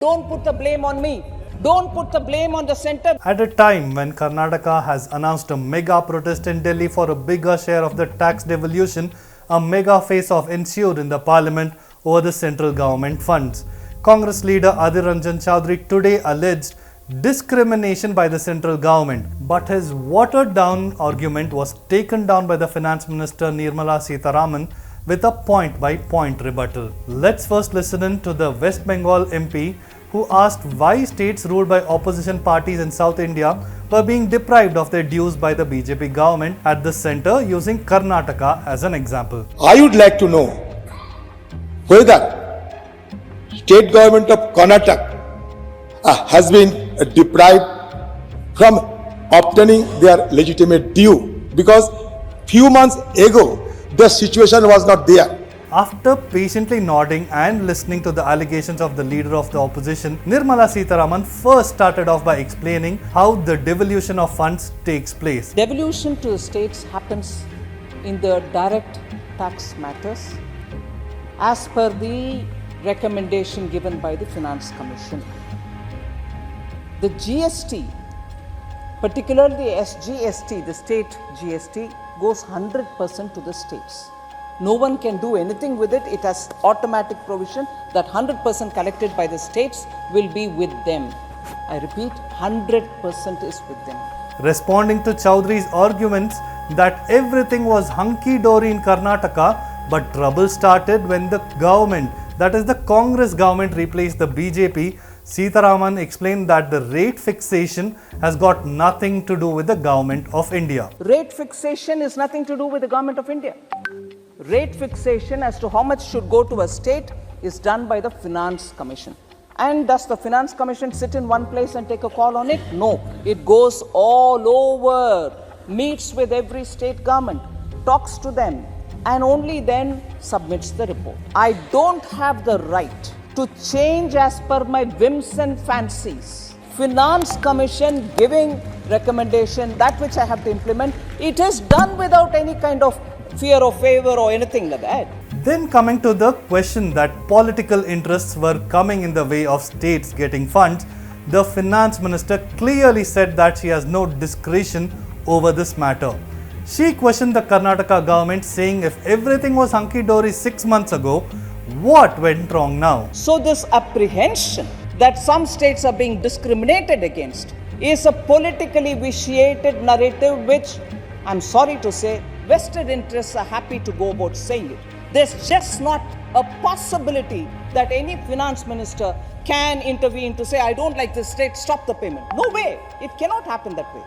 Don't put the blame on me. Don't put the blame on the centre. At a time when Karnataka has announced a mega protest in Delhi for a bigger share of the tax devolution, a mega face-off ensued in the parliament over the central government funds. Congress leader Adhir Ranjan Chowdhury today alleged discrimination by the central government, but his watered-down argument was taken down by the Finance Minister Nirmala Sitharaman with a point-by-point rebuttal. Let's first listen in to the West Bengal MP who asked why states ruled by opposition parties in South India were being deprived of their dues by the BJP government at the centre, using Karnataka as an example. I would like to know whether state government of Karnataka has been deprived from obtaining their legitimate due, because few months ago the situation was not there. After patiently nodding and listening to the allegations of the leader of the opposition, Nirmala Sitharaman first started off by explaining how the devolution of funds takes place. Devolution to the states happens in the direct tax matters as per the recommendation given by the Finance Commission. The GST, particularly the SGST, the state GST, goes 100% to the states. No one can do anything with it. It has automatic provision that 100% collected by the states will be with them. I repeat, 100% is with them. Responding to Chowdhury's arguments that everything was hunky-dory in Karnataka, but trouble started when the government, that is the Congress government, replaced the BJP, Sitharaman explained that the rate fixation has got nothing to do with the government of India. Rate fixation is nothing to do with the government of India. Rate fixation as to how much should go to a state is done by the Finance Commission. And does the Finance Commission sit in one place and take a call on it? No. It goes all over, meets with every state government, talks to them, and only then submits the report. I don't have the right to change as per my whims and fancies. Finance Commission giving recommendation, that which I have to implement, it is done without any kind of fear or favor or anything like that. Then coming to the question that political interests were coming in the way of states getting funds, the finance minister clearly said that she has no discretion over this matter. She questioned the Karnataka government, saying if everything was hunky-dory 6 months ago, what went wrong now? So this apprehension that some states are being discriminated against is a politically vitiated narrative which, I'm sorry to say, vested interests are happy to go about saying it. There's just not a possibility that any finance minister can intervene to say, I don't like this state, stop the payment. No way. It cannot happen that way.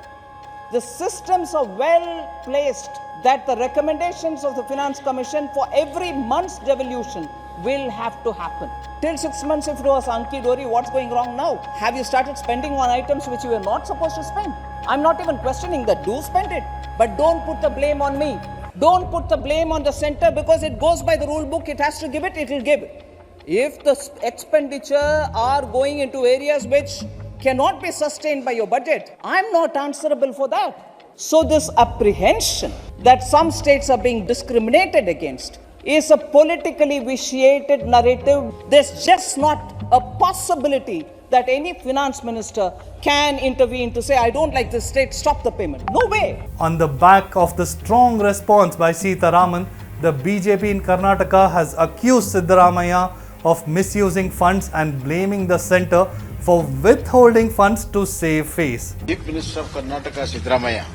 The systems are well placed that the recommendations of the Finance Commission for every month's devolution will have to happen. Till 6 months, if it was hunky-dory, what's going wrong now? Have you started spending on items which you were not supposed to spend? I'm not even questioning that. Do spend it. But don't put the blame on me. Don't put the blame on the centre, because it goes by the rule book. It has to give it, it will give it. If the expenditure are going into areas which cannot be sustained by your budget, I'm not answerable for that. So this apprehension that some states are being discriminated against is a politically vitiated narrative. There's just not a possibility that any finance minister can intervene to say, I don't like this state, stop the payment. No way. On the back of the strong response by Sitharaman, the BJP in Karnataka has accused Siddaramaiah of misusing funds and blaming the centre for withholding funds to save face. Chief Minister of Karnataka, Siddaramaiah,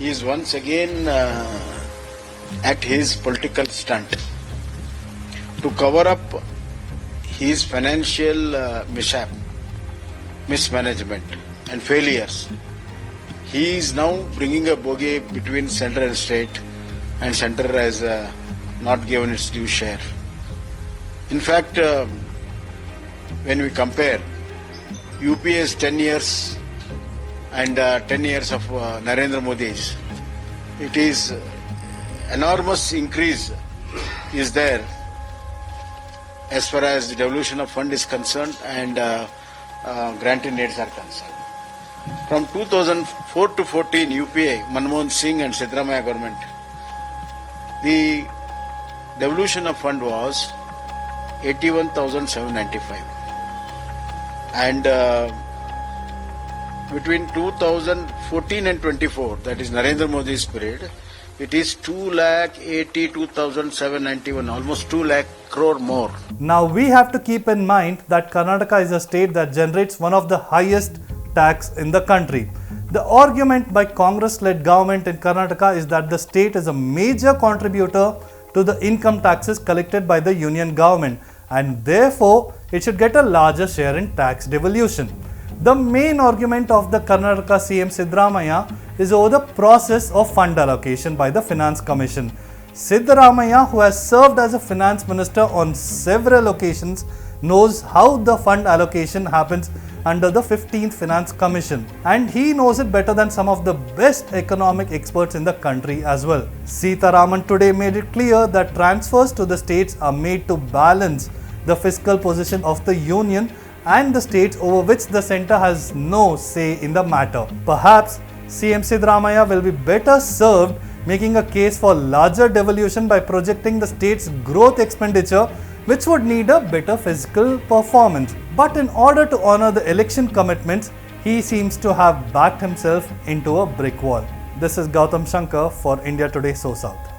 is once again at his political stunt to cover up his financial mismanagement and failures. He is now bringing a bogey between centre and state, and centre has not given its due share. In fact, when we compare UPA's 10 years and 10 years of Narendra Modi's, it is enormous increase is there as far as the devolution of fund is concerned and granting needs are concerned. From 2004 to 14, UPA, Manmohan Singh and Siddaramaiah government, the devolution of fund was 81,795. And between 2014 and 24, that is Narendra Modi's period, it is 2,82,791, almost 2 lakh crore more. Now we have to keep in mind that Karnataka is a state that generates one of the highest tax in the country. The argument by Congress-led government in Karnataka is that the state is a major contributor to the income taxes collected by the union government and therefore it should get a larger share in tax devolution. The main argument of the Karnataka CM Siddaramaiah is over the process of fund allocation by the Finance Commission. Siddaramaiah, who has served as a finance minister on several occasions, knows how the fund allocation happens under the 15th Finance Commission, and he knows it better than some of the best economic experts in the country as well. Sitharaman today made it clear that transfers to the states are made to balance the fiscal position of the union and the states over which the centre has no say in the matter. Perhaps CM Siddaramaiah will be better served making a case for larger devolution by projecting the state's growth expenditure, which would need a better fiscal performance. But in order to honour the election commitments, he seems to have backed himself into a brick wall. This is Gautam Shankar for India Today SoSouth.